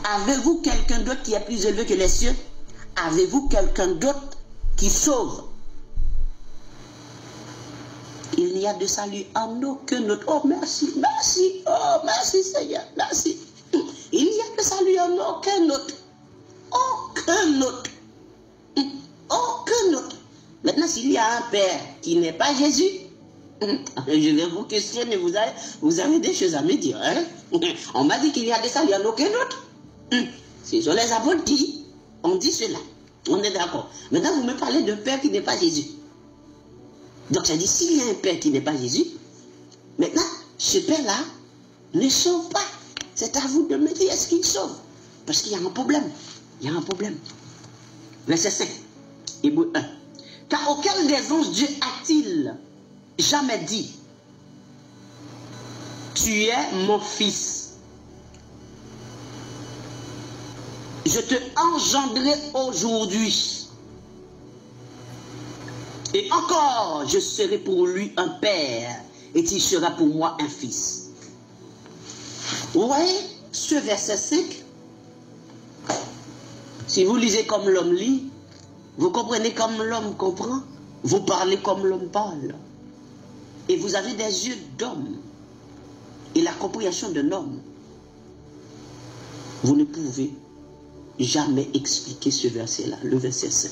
Avez-vous quelqu'un d'autre qui est plus élevé que les cieux? Avez-vous quelqu'un d'autre qui sauve? Il n'y a de salut en aucun autre. Oh, merci, merci. Oh, merci Seigneur, merci. Il n'y a de salut en aucun autre. Aucun autre. Aucun autre. Maintenant, s'il y a un Père qui n'est pas Jésus, je vais vous questionner, vous avez des choses à me dire. Hein? On m'a dit qu'il y a de salut en aucun autre. C'est sur les apôtres qui ont dit cela. On est d'accord. Maintenant, vous me parlez d'un Père qui n'est pas Jésus. Donc, ça dit, s'il y a un Père qui n'est pas Jésus, maintenant, ce Père-là ne sauve pas. C'est à vous de me dire, est-ce qu'il sauve? Parce qu'il y a un problème. Il y a un problème. Verset 5, Hébreux 1. Car auquel des anges Dieu a-t-il jamais dit, tu es mon fils, je te engendrerai aujourd'hui. Et encore, je serai pour lui un père, et tu seras pour moi un fils. Vous voyez, ce verset 5, si vous lisez comme l'homme lit, vous comprenez comme l'homme comprend, vous parlez comme l'homme parle. Et vous avez des yeux d'homme, et la compréhension d'un homme. Vous ne pouvez jamais expliquer ce verset-là, le verset 5.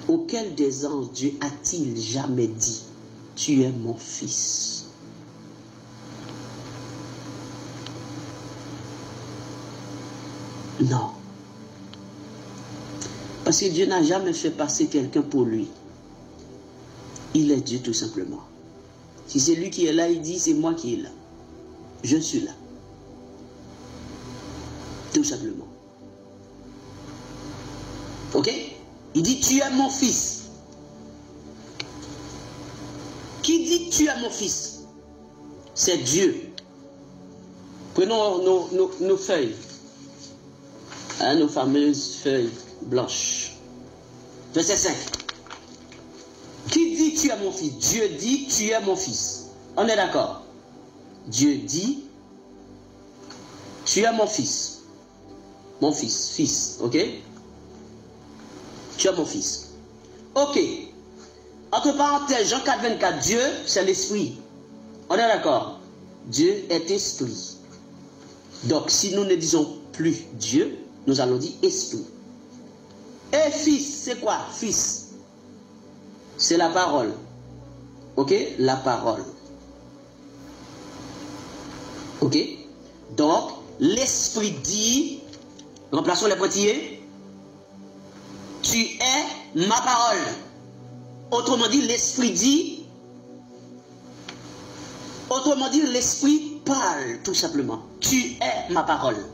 Auquel des anges Dieu a-t-il jamais dit, tu es mon fils? Non. Parce que Dieu n'a jamais fait passer quelqu'un pour lui. Il est Dieu tout simplement. Si c'est lui qui est là, il dit, c'est moi qui est là. Je suis là. Tout simplement. Ok? Il dit, tu es mon fils. Qui dit, tu es mon fils? C'est Dieu. Prenons nos feuilles. Hein, nos fameuses feuilles blanches. Verset 5. Qui dit, tu es mon fils? Dieu dit, tu es mon fils. On est d'accord? Dieu dit, tu es mon fils. Mon fils, fils, ok? Tu es mon fils. Ok. Entre parenthèses, Jean 4, 24, Dieu, c'est l'esprit. On est d'accord? Dieu est esprit. Donc, si nous ne disons plus Dieu, nous allons dire esprit. Et fils, c'est quoi? Fils. C'est la parole. Ok? La parole. Ok? Donc, l'esprit dit, remplaçons les pointillés, tu es ma parole. Autrement dit, l'esprit dit, autrement dit, l'esprit parle, tout simplement. Tu es ma parole.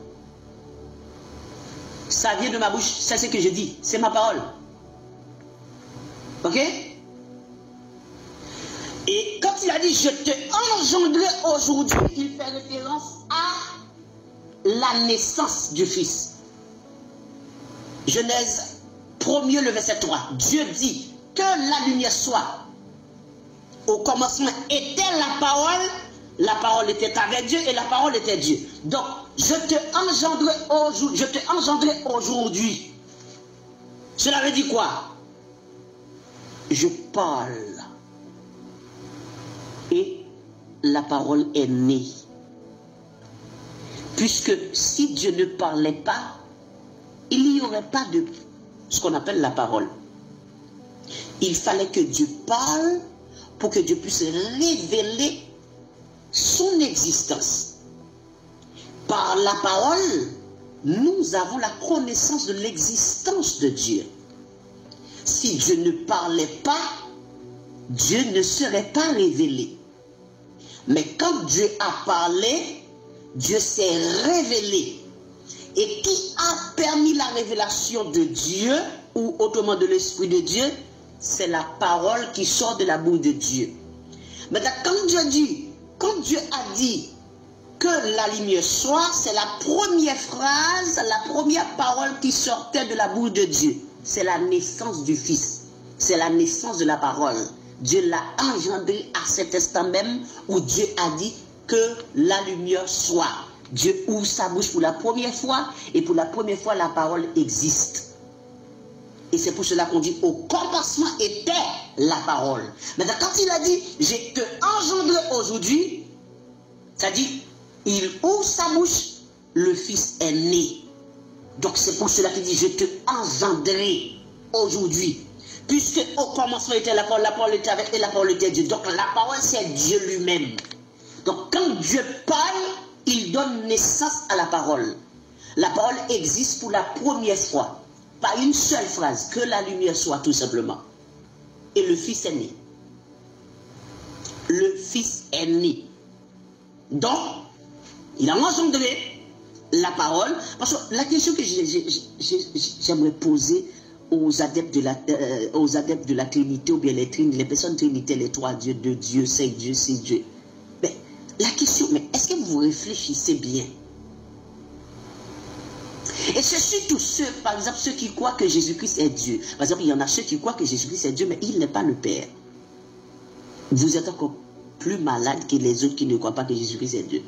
Ça vient de ma bouche, c'est ce que je dis, c'est ma parole. Ok? Et quand il a dit, je te engendrerai aujourd'hui, il fait référence à la naissance du Fils. Genèse 1er, le verset 3. Dieu dit que la lumière soit. Au commencement était la parole était avec Dieu et la parole était Dieu. Donc, je te engendrerai aujourd'hui. Cela veut dire quoi? Je parle. Et la parole est née. Puisque si Dieu ne parlait pas, il n'y aurait pas de ce qu'on appelle la parole. Il fallait que Dieu parle pour que Dieu puisse révéler son existence. Par la parole, nous avons la connaissance de l'existence de Dieu. Si Dieu ne parlait pas, Dieu ne serait pas révélé. Mais quand Dieu a parlé, Dieu s'est révélé. Et qui a permis la révélation de Dieu, ou autrement de l'Esprit de Dieu, c'est la parole qui sort de la bouche de Dieu. Maintenant, quand Dieu a dit que la lumière soit, c'est la première phrase, la première parole qui sortait de la bouche de Dieu. C'est la naissance du Fils. C'est la naissance de la parole. Dieu l'a engendré à cet instant même où Dieu a dit que la lumière soit. Dieu ouvre sa bouche pour la première fois, et pour la première fois, la parole existe. Et c'est pour cela qu'on dit, au commencement était la parole. Maintenant, quand il a dit, j'ai te engendré aujourd'hui, ça dit, il ouvre sa bouche, le Fils est né. Donc c'est pour cela qu'il dit, je te engendré aujourd'hui. Puisque au commencement était la parole était avec, et la parole était Dieu. Donc la parole c'est Dieu lui-même. Donc quand Dieu parle, il donne naissance à la parole. La parole existe pour la première fois. Pas une seule phrase, que la lumière soit tout simplement. Et le Fils est né. Le Fils est né. Donc, il a engendré la parole. Parce que la question que j'aimerais poser aux adeptes de la Trinité, ou bien les personnes Trinité, les trois dieux, deux dieux, cinq dieux, six dieux. Mais la question, mais est-ce que vous réfléchissez bien? Et c'est surtout ceux, par exemple, ceux qui croient que Jésus-Christ est Dieu. Par exemple, il y en a ceux qui croient que Jésus-Christ est Dieu, mais il n'est pas le Père. Vous êtes encore plus malade que les autres qui ne croient pas que Jésus-Christ est Dieu.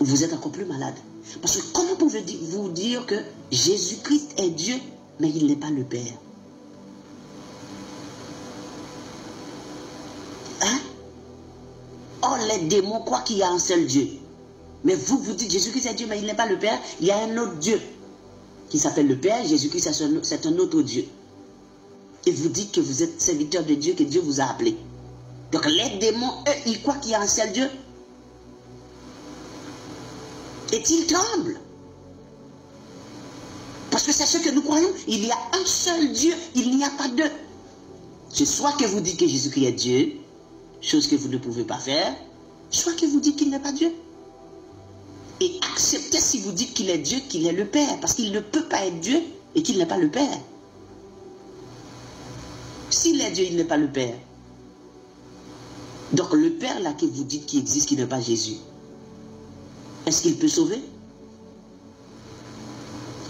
Vous êtes encore plus malade. Parce que comment pouvez-vous dire que Jésus-Christ est Dieu, mais il n'est pas le Père? Hein? Oh, les démons croient qu'il y a un seul Dieu. Mais vous dites Jésus-Christ est Dieu, mais il n'est pas le Père. Il y a un autre Dieu qui s'appelle le Père. Jésus-Christ, c'est un autre Dieu. Et vous dites que vous êtes serviteur de Dieu, que Dieu vous a appelé. Donc les démons, eux, ils croient qu'il y a un seul Dieu. Et ils tremblent. Parce que c'est ce que nous croyons. Il y a un seul Dieu, il n'y a pas deux. C'est soit que vous dites que Jésus-Christ est Dieu, chose que vous ne pouvez pas faire, soit que vous dites qu'il n'est pas Dieu. Et acceptez si vous dites qu'il est Dieu, qu'il est le Père. Parce qu'il ne peut pas être Dieu et qu'il n'est pas le Père. S'il est Dieu, il n'est pas le Père. Donc le Père là que vous dites qu'il existe, qui n'est pas Jésus, est-ce qu'il peut sauver?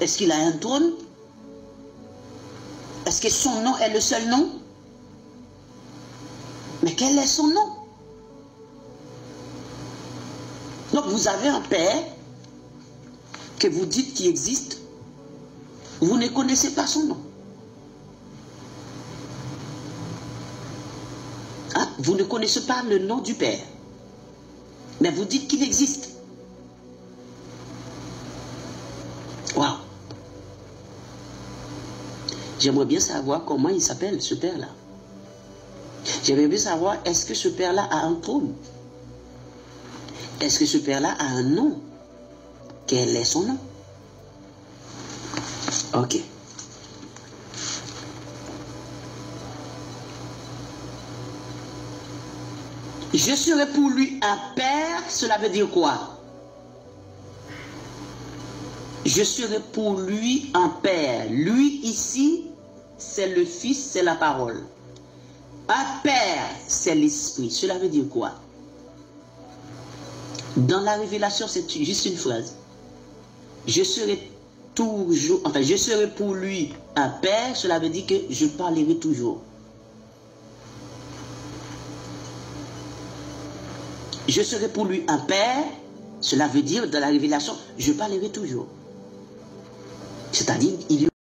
Est-ce qu'il a un trône? Est-ce que son nom est le seul nom? Mais quel est son nom? Donc vous avez un Père que vous dites qu'il existe, vous ne connaissez pas son nom. Hein? Vous ne connaissez pas le nom du Père, mais vous dites qu'il existe. Waouh! J'aimerais bien savoir comment il s'appelle ce Père-là. J'aimerais bien savoir, est-ce que ce Père-là a un trône? Est-ce que ce Père-là a un nom? Quel est son nom? Ok. Je serai pour lui un Père, cela veut dire quoi? Je serai pour lui un Père. Lui ici, c'est le Fils, c'est la parole. Un Père, c'est l'Esprit. Cela veut dire quoi? Dans la révélation, c'est juste une phrase. Je serai toujours, enfin, je serai pour lui un Père, cela veut dire que je parlerai toujours. Je serai pour lui un Père, cela veut dire, dans la révélation, je parlerai toujours. C'est-à-dire, il y